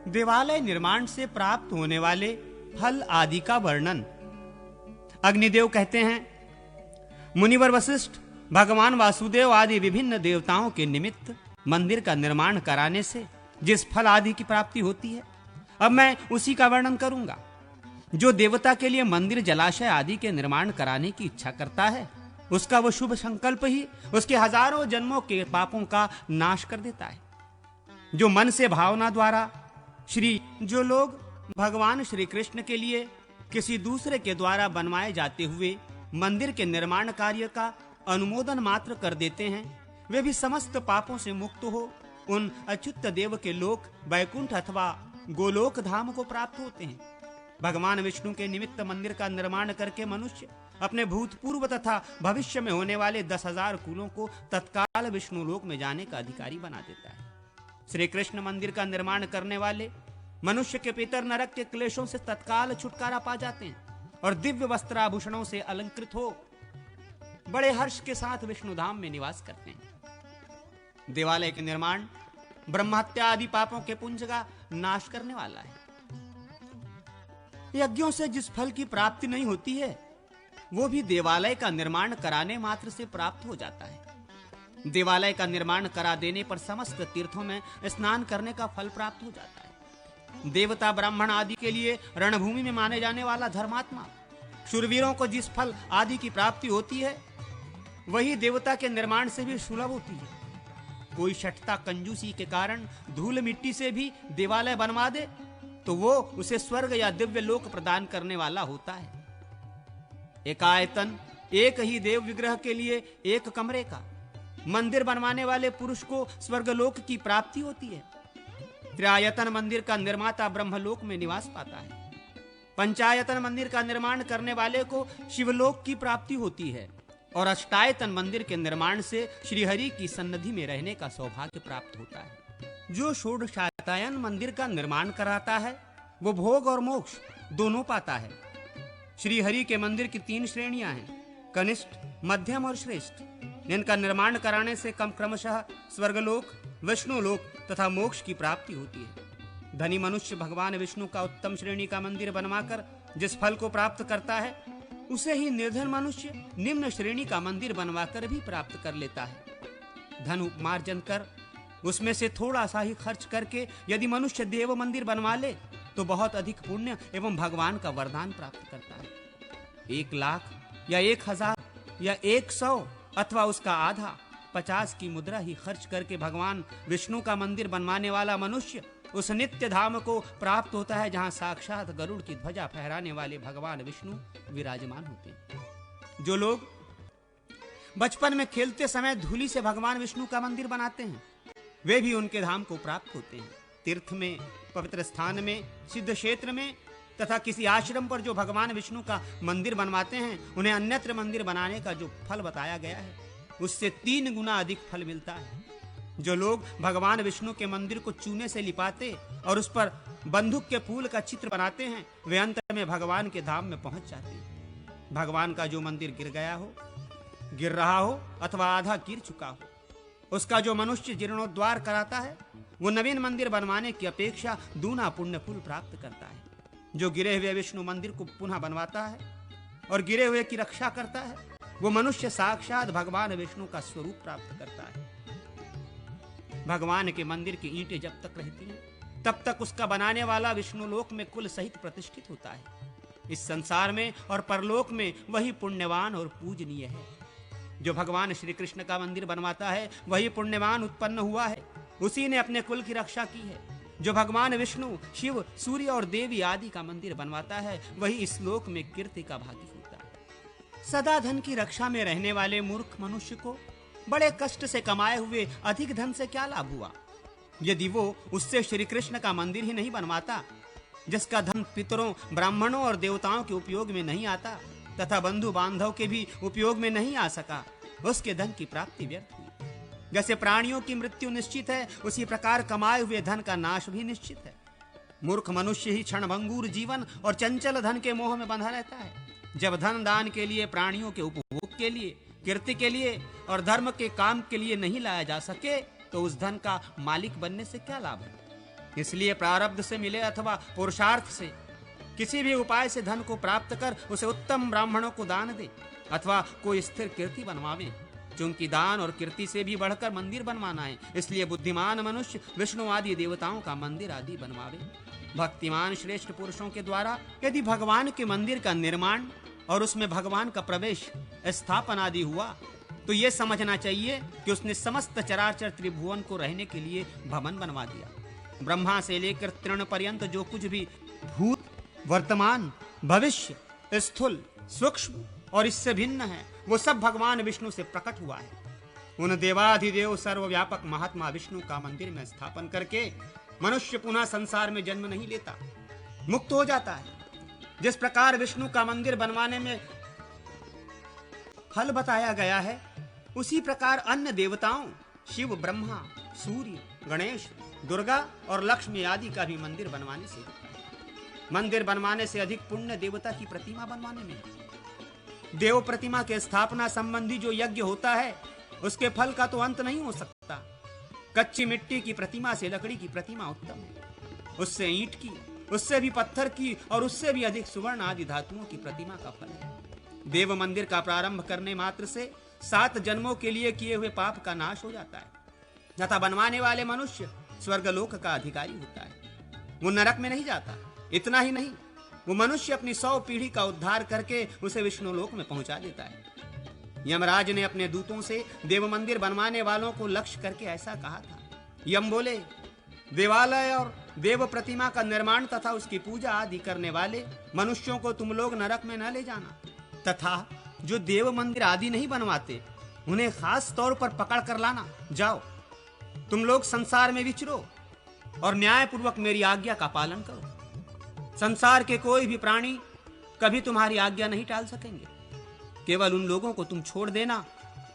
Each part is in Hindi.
देवालय निर्माण से प्राप्त होने वाले फल आदि का वर्णन। अग्निदेव कहते हैं, मुनिवर वशिष्ठ भगवान वासुदेव आदि विभिन्न देवताओं के निमित्त मंदिर का निर्माण कराने से जिस फल आदि की प्राप्ति होती है, अब मैं उसी का वर्णन करूंगा। जो देवता के लिए मंदिर जलाशय आदि के निर्माण कराने की इच्छा करता है, उसका वो शुभ संकल्प ही उसके हजारों जन्मों के पापों का नाश कर देता है। जो मन से भावना द्वारा जो लोग भगवान श्री कृष्ण के लिए किसी दूसरे के द्वारा बनवाए जाते हुए मंदिर के निर्माण कार्य का अनुमोदन मात्र कर देते हैं, वे भी समस्त पापों से मुक्त हो उन अच्युत देव के लोक वैकुंठ अथवा गोलोक धाम को प्राप्त होते हैं। भगवान विष्णु के निमित्त मंदिर का निर्माण करके मनुष्य अपने भूतपूर्व तथा भविष्य में होने वाले 10,000 कुलों को तत्काल विष्णु लोक में जाने का अधिकारी बना देता है। श्री कृष्ण मंदिर का निर्माण करने वाले मनुष्य के पितर नरक के क्लेशों से तत्काल छुटकारा पा जाते हैं और दिव्य वस्त्राभूषणों से अलंकृत हो बड़े हर्ष के साथ विष्णु धाम में निवास करते हैं। देवालय के निर्माण ब्रह्महत्या आदि पापों के पुंज का नाश करने वाला है। यज्ञों से जिस फल की प्राप्ति नहीं होती है, वो भी देवालय का निर्माण कराने मात्र से प्राप्त हो जाता है। देवालय का निर्माण करा देने पर समस्त तीर्थों में स्नान करने का फल प्राप्त हो जाता है। देवता ब्राह्मण आदि के लिए रणभूमि में माने जाने वाला धर्मात्मा शूरवीरों को जिस फल आदि की प्राप्ति होती है, वही देवता के निर्माण से भी सुलभ होती है। कोई शठता कंजूसी के कारण धूल मिट्टी से भी देवालय बनवा दे तो वो उसे स्वर्ग या दिव्य लोक प्रदान करने वाला होता है। एकायतन एक ही देव विग्रह के लिए एक कमरे का मंदिर बनवाने वाले पुरुष को स्वर्गलोक की प्राप्ति होती है। त्रिआयतन मंदिर का निर्माता ब्रह्मलोक में निवास पाता है। पंचायतन मंदिर का निर्माण करने वाले को शिवलोक की प्राप्ति होती है और अष्टायतन मंदिर के निर्माण से श्रीहरि की सन्निधि में रहने का सौभाग्य प्राप्त होता है। जो षोडशायतन मंदिर का निर्माण कराता है, वो भोग और मोक्ष दोनों पाता है। श्रीहरि के मंदिर की 3 श्रेणियां हैं, कनिष्ठ, मध्यम और श्रेष्ठ। इनका निर्माण कराने से क्रमशः स्वर्गलोक, विष्णुलोक तथा मोक्ष की प्राप्ति होती है। धनी मनुष्य भगवान विष्णु का उत्तम श्रेणी का मंदिर बनवाकर जिस फल को प्राप्त करता है, उसे ही निर्धन मनुष्य निम्न श्रेणी का मंदिर बनवाकर भी प्राप्त कर लेता है। धन उपार्जन कर उसमें से थोड़ा सा ही खर्च करके यदि मनुष्य देव मंदिर बनवा ले तो बहुत अधिक पुण्य एवं भगवान का वरदान प्राप्त करता है। 1 लाख या 1,000 या 100 अथवा उसका आधा 50 की मुद्रा ही खर्च करके भगवान विष्णु का मंदिर बनवाने वाला मनुष्य उस नित्य धाम को प्राप्त होता है जहां साक्षात गरुड़ की ध्वजा फहराने वाले भगवान विष्णु विराजमान होते हैं। जो लोग बचपन में खेलते समय धूलि से भगवान विष्णु का मंदिर बनाते हैं, वे भी उनके धाम को प्राप्त होते हैं। तीर्थ में, पवित्र स्थान में, सिद्ध क्षेत्र में तथा किसी आश्रम पर जो भगवान विष्णु का मंदिर बनवाते हैं, उन्हें अन्यत्र मंदिर बनाने का जो फल बताया गया है, उससे 3 गुना अधिक फल मिलता है। जो लोग भगवान विष्णु के मंदिर को चूने से लिपाते और उस पर बंदूक के फूल का चित्र बनाते हैं, वे अंत में भगवान के धाम में पहुंच जाते हैं। भगवान का जो मंदिर गिर रहा हो अथवा आधा गिर चुका हो, उसका जो मनुष्य जीर्णोद्धार कराता है, वो नवीन मंदिर बनवाने की अपेक्षा दूना पुण्य फल प्राप्त करता है। जो गिरे हुए विष्णु मंदिर को पुनः बनवाता है और गिरे हुए की रक्षा करता है, वो मनुष्य साक्षात भगवान विष्णु का स्वरूप प्राप्त करता है। भगवान के मंदिर की ईंटें जब तक रहती हैं, तब तक उसका बनाने वाला विष्णु लोक में कुल सहित प्रतिष्ठित होता है। इस संसार में और परलोक में वही पुण्यवान और पूजनीय है। जो भगवान श्री कृष्ण का मंदिर बनवाता है, वही पुण्यवान उत्पन्न हुआ है, उसी ने अपने कुल की रक्षा की है। जो भगवान विष्णु, शिव, सूर्य और देवी आदि का मंदिर बनवाता है, वही इस लोक में कीर्ति का भागी होता है। सदा धन की रक्षा में रहने वाले मूर्ख मनुष्य को बड़े कष्ट से कमाए हुए अधिक धन से क्या लाभ हुआ, यदि वो उससे श्री कृष्ण का मंदिर ही नहीं बनवाता। जिसका धन पितरों, ब्राह्मणों और देवताओं के उपयोग में नहीं आता तथा बंधु बांधव के भी उपयोग में नहीं आ सका, उसके धन की प्राप्ति व्यर्थ हुई। जैसे प्राणियों की मृत्यु निश्चित है, उसी प्रकार कमाए हुए धन का नाश भी निश्चित है। मूर्ख मनुष्य ही क्षणभंगुर जीवन और चंचल धन के मोह में बंधा रहता है। जब धन दान के लिए, प्राणियों के उपभोग के लिए, कीर्ति के लिए और धर्म के काम के लिए नहीं लाया जा सके, तो उस धन का मालिक बनने से क्या लाभ है। इसलिए प्रारब्ध से मिले अथवा पुरुषार्थ से किसी भी उपाय से धन को प्राप्त कर उसे उत्तम ब्राह्मणों को दान दे अथवा कोई स्थिर कीर्ति बनवावे, क्योंकि दान और कीर्ति से भी बढ़कर मंदिर बनवाना है। इसलिए बुद्धिमान मनुष्य विष्णु आदि देवताओं का मंदिर आदि बनवावे। भक्तिमान श्रेष्ठ पुरुषों के द्वारा यदि भगवान के मंदिर का निर्माण और उसमें भगवान का प्रवेश स्थापन आदि हुआ तो यह समझना चाहिए कि उसने समस्त चराचर त्रिभुवन को रहने के लिए भवन बनवा दिया। ब्रह्मा से लेकर तृण पर्यंत जो कुछ भी भूत, वर्तमान, भविष्य, स्थूल, सूक्ष्म और इससे भिन्न है वो सब भगवान विष्णु से प्रकट हुआ है। उन देवाधिदेव सर्वव्यापक महात्मा विष्णु का मंदिर में स्थापन करके मनुष्य पुनः संसार में जन्म नहीं लेता, मुक्त हो जाता है। जिस प्रकार विष्णु का मंदिर बनवाने में फल बताया गया है उसी प्रकार अन्य देवताओं शिव, ब्रह्मा, सूर्य, गणेश, दुर्गा और लक्ष्मी आदि का भी मंदिर बनवाने से होता है। मंदिर बनवाने से अधिक पुण्य देवता की प्रतिमा बनवाने में। देव प्रतिमा के स्थापना संबंधी जो यज्ञ होता है उसके फल का तो अंत नहीं हो सकता। कच्ची मिट्टी की प्रतिमा से लकड़ी की प्रतिमा उत्तम है, उससे ईंट की, उससे भी पत्थर की और उससे भी अधिक सुवर्ण आदि धातुओं की प्रतिमा का फल है। देव मंदिर का प्रारंभ करने मात्र से 7 जन्मों के लिए किए हुए पाप का नाश हो जाता है तथा बनवाने वाले मनुष्य स्वर्गलोक का अधिकारी होता है। वो नरक में नहीं जाता। इतना ही नहीं, वो मनुष्य अपनी 100 पीढ़ी का उद्धार करके उसे विष्णुलोक में पहुंचा देता है। यमराज ने अपने दूतों से देव मंदिर बनवाने वालों को लक्ष्य करके ऐसा कहा था। यम बोले, देवालय और देव प्रतिमा का निर्माण तथा उसकी पूजा आदि करने वाले मनुष्यों को तुम लोग नरक में न ले जाना, तथा जो देव मंदिर आदि नहीं बनवाते उन्हें खास तौर पर पकड़ कर लाना। जाओ, तुम लोग संसार में विचरो और न्याय पूर्वक मेरी आज्ञा का पालन करो। संसार के कोई भी प्राणी कभी तुम्हारी आज्ञा नहीं टाल सकेंगे। केवल उन लोगों को तुम छोड़ देना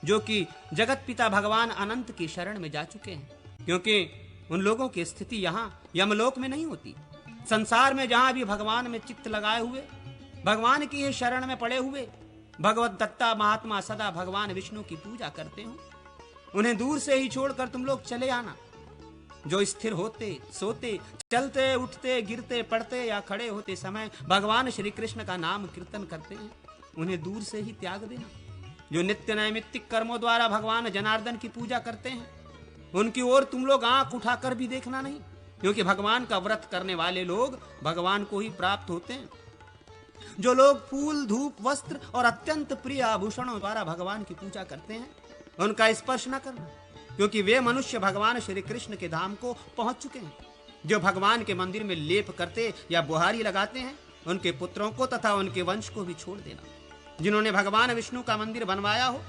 जो कि जगत पिता भगवान अनंत की शरण में जा चुके हैं, क्योंकि उन लोगों की स्थिति यहाँ यमलोक में नहीं होती। संसार में जहां भी भगवान में चित्त लगाए हुए, भगवान की ही शरण में पड़े हुए भगवत दत्ता महात्मा सदा भगवान विष्णु की पूजा करते हो, उन्हें दूर से ही छोड़कर तुम लोग चले आना। जो स्थिर होते, सोते, चलते, उठते, गिरते, पड़ते या खड़े होते समय भगवान श्री कृष्ण का नाम कीर्तन करते हैं, उन्हें दूर से ही त्याग देना। जो नित्य नैमित्तिक कर्मों द्वारा भगवान जनार्दन की पूजा करते हैं उनकी ओर तुम लोग आंख उठाकर भी देखना नहीं, क्योंकि भगवान का व्रत करने वाले लोग भगवान को ही प्राप्त होते हैं। जो लोग फूल, धूप, वस्त्र और अत्यंत प्रिय आभूषणों द्वारा भगवान की पूजा करते हैं उनका स्पर्श न करना, क्योंकि वे मनुष्य भगवान श्री कृष्ण के धाम को पहुंच चुके हैं। जो भगवान के मंदिर में लेप करते या बुहारी लगाते हैं उनके पुत्रों को तथा उनके वंश को भी छोड़ देना। जिन्होंने भगवान विष्णु का मंदिर बनवाया हो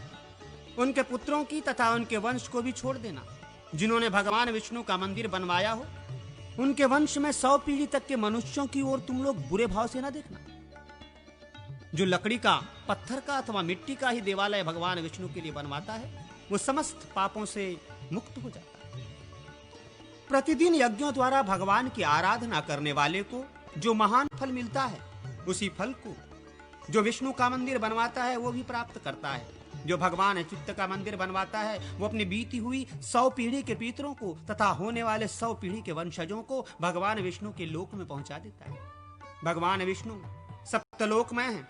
उनके पुत्रों की तथा उनके वंश को भी छोड़ देना। जिन्होंने भगवान विष्णु का मंदिर बनवाया हो उनके वंश में 100 पीढ़ी तक के मनुष्यों की ओर तुम लोग बुरे भाव से न देखना। जो लकड़ी का, पत्थर का अथवा मिट्टी का ही देवालय भगवान विष्णु के लिए बनवाता है वो समस्त पापों से मुक्त हो जाता है। प्रतिदिन यज्ञों द्वारा भगवान की आराधना करने वाले को जो महान फल मिलता है उसी फल को जो विष्णु का मंदिर बनवाता है वो भी प्राप्त करता है। जो भगवान चित्त का मंदिर बनवाता है वो अपनी बीती हुई 100 पीढ़ी के पितरों को तथा होने वाले 100 पीढ़ी के वंशजों को भगवान विष्णु के लोक में पहुंचा देता है। भगवान विष्णु सप्तलोक में है,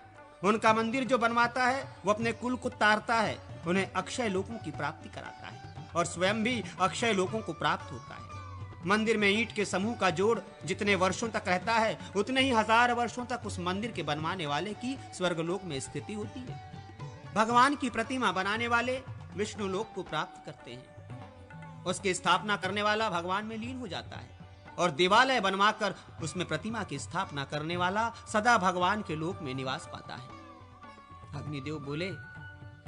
उनका मंदिर जो बनवाता है वो अपने कुल को तारता है, उन्हें अक्षय लोकों की प्राप्ति कराता है और स्वयं भी अक्षय लोकों को प्राप्त होता है। मंदिर में ईंट के समूह का जोड़ जितने वर्षों तक रहता है उतने ही 1000 वर्षों तक उस मंदिर के बनवाने वाले की स्वर्गलोक में स्थिति होती है। भगवान की प्रतिमा बनाने वाले विष्णु लोक को प्राप्त करते हैं। उसकी स्थापना करने वाला भगवान में लीन हो जाता है और देवालय बनवाकर उसमें प्रतिमा की स्थापना करने वाला सदा भगवान के लोक में निवास पाता है। अग्निदेव बोले,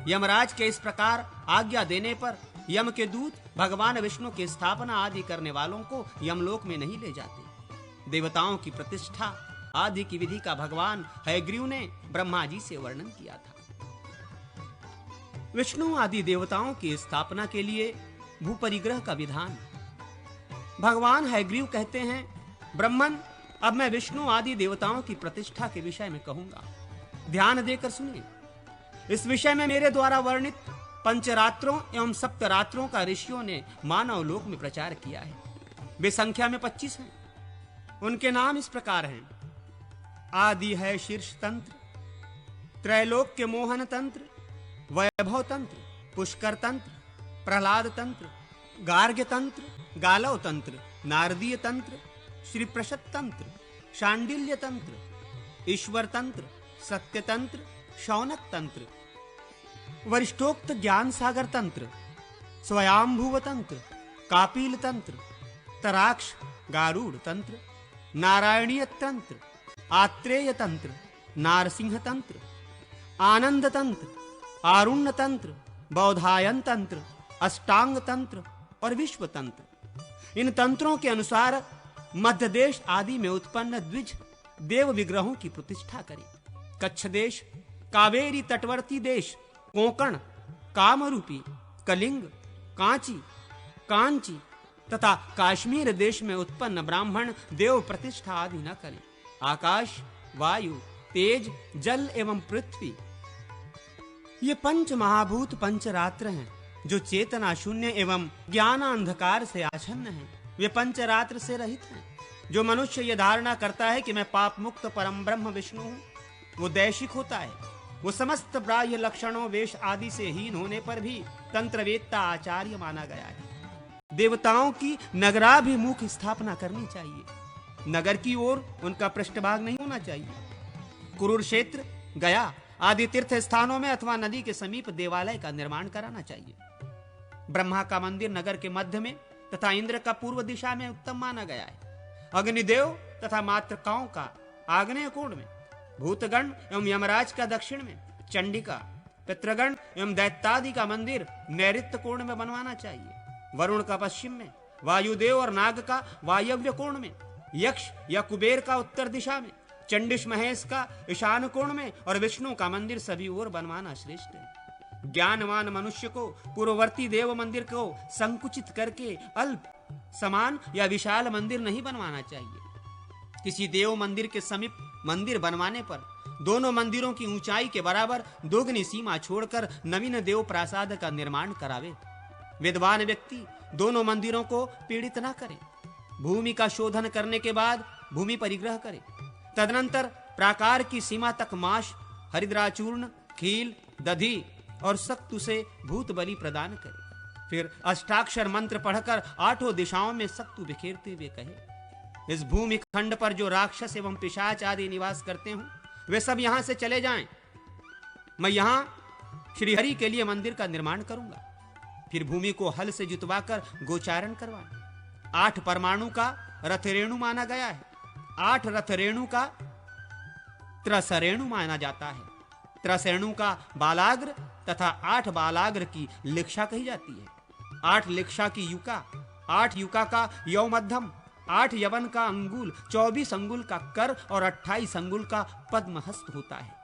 यमराज के इस प्रकार आज्ञा देने पर यम के दूत भगवान विष्णु की स्थापना आदि करने वालों को यमलोक में नहीं ले जाते। देवताओं की प्रतिष्ठा आदि की विधि का भगवान हयग्रीव ने ब्रह्मा जी से वर्णन किया था। विष्णु आदि देवताओं की स्थापना के लिए भूपरिग्रह का विधान। भगवान हयग्रीव कहते हैं, ब्रह्मन, अब मैं विष्णु आदि देवताओं की प्रतिष्ठा के विषय में कहूंगा, ध्यान देकर सुनिए। इस विषय में मेरे द्वारा वर्णित पंचरात्रों एवं सप्तरात्रों का ऋषियों ने मानव लोक में प्रचार किया है। वे संख्या में 25 हैं। उनके नाम इस प्रकार हैं: आदि है शीर्ष तंत्र, त्रैलोक्य मोहन तंत्र, वैभव तंत्र, पुष्कर तंत्र, प्रहलाद तंत्र, गार्ग्य तंत्र, गालव तंत्र, नारदीय तंत्र, श्री प्रशत तंत्र, शांडिल्य तंत्र, ईश्वर तंत्र, सत्य तंत्र, शौनक तंत्र, वरिष्ठोक्त ज्ञान सागर तंत्र, स्वयंभुव तंत्र, कापिल तंत्र, तराक्ष गारूड़ तंत्र, नारायणीय तंत्र, आत्रेय तंत्र, नारसिंह तंत्र, आनंद तंत्र, आरुण्य तंत्र, बौधायन तंत्र, अष्टांग तंत्र और विश्व तंत्र। इन तंत्रों के अनुसार मध्य देश आदि में उत्पन्न द्विज देव विग्रहों की प्रतिष्ठा करें। कच्छ देश, कावेरी तटवर्ती देश, कोंकण, कामरूपी, कलिंग, कांची, कांची तथा काश्मीर देश में उत्पन्न ब्राह्मण देव प्रतिष्ठा आदि न करें। आकाश, वायु, तेज, जल एवं पृथ्वी, ये पंच महाभूत पंचरात्र हैं जो चेतना शून्य एवं ज्ञान अंधकार से आच्छन्न हैं। वे पंचरात्र से रहित हैं। जो मनुष्य ये धारणा करता है कि मैं पाप मुक्त परम ब्रह्म विष्णु हूं, वो दैशिक होता है। वो समस्त बाह्य लक्षणों वेश आदि से हीन होने पर भी तंत्रवेत्ता आचार्य माना गया है। देवताओं की नगराभिमुख स्थापना करनी चाहिए। नगर की ओर उनका पृष्ठभाग नहीं होना चाहिए। कुरुक्षेत्र, गया आदि तीर्थ स्थानों में अथवा नदी के समीप देवालय का निर्माण कराना चाहिए। ब्रह्मा का मंदिर नगर के मध्य में तथा इंद्र का पूर्व दिशा में उत्तम माना गया है। अग्निदेव तथा मातृकाओं का आग्नेय कोण में, भूतगण एवं यमराज का दक्षिण में, चंडिका, पितृगण एवं दैत्यादि का मंदिर नैऋत्य कोण में बनवाना चाहिए। वरुण का पश्चिम में, वायुदेव और नाग का वायव्य कोण में, यक्ष या कुबेर का उत्तर दिशा में, चंडिश महेश का ईशान कोण में और विष्णु का मंदिर सभी ओर बनवाना श्रेष्ठ है। ज्ञानवान मनुष्य को पूर्ववर्ती देव मंदिर को संकुचित करके अल्प, समान या विशाल मंदिर नहीं बनवाना चाहिए। किसी देव मंदिर के समीप मंदिर बनवाने पर दोनों मंदिरों की ऊंचाई के बराबर दोगुनी सीमा छोड़कर नवीन देव प्रासाद का निर्माण करावे। विद्वान व्यक्ति दोनों मंदिरों को पीड़ित न करे। भूमि का शोधन करने के बाद भूमि परिग्रह करे। तदनंतर प्राकार की सीमा तक माश, हरिद्राचूर्ण, खील, दधी और सक्तु से भूत बलि प्रदान करे। फिर अष्टाक्षर मंत्र पढ़कर आठों दिशाओं में सक्तु बिखेरते हुए कहे, इस भूमि खंड पर जो राक्षस एवं पिशाच आदि निवास करते हों, वे सब यहां से चले जाएं। मैं यहां श्रीहरि के लिए मंदिर का निर्माण करूंगा। फिर भूमि को हल से जुतवाकर गोचारण करवाएं। 8 परमाणु का रथ रेणु माना गया है। 8 रथ रेणु का त्रसरेणु माना जाता है। त्रसरेणु का बालाग्र तथा 8 बालाग्र की लिक्षा कही जाती है। 8 लिक्षा की युका, 8 युका का यौ मध्यम, 8 यवन का अंगुल, 24 अंगुल का कर और 28 अंगुल का पद्महस्त होता है।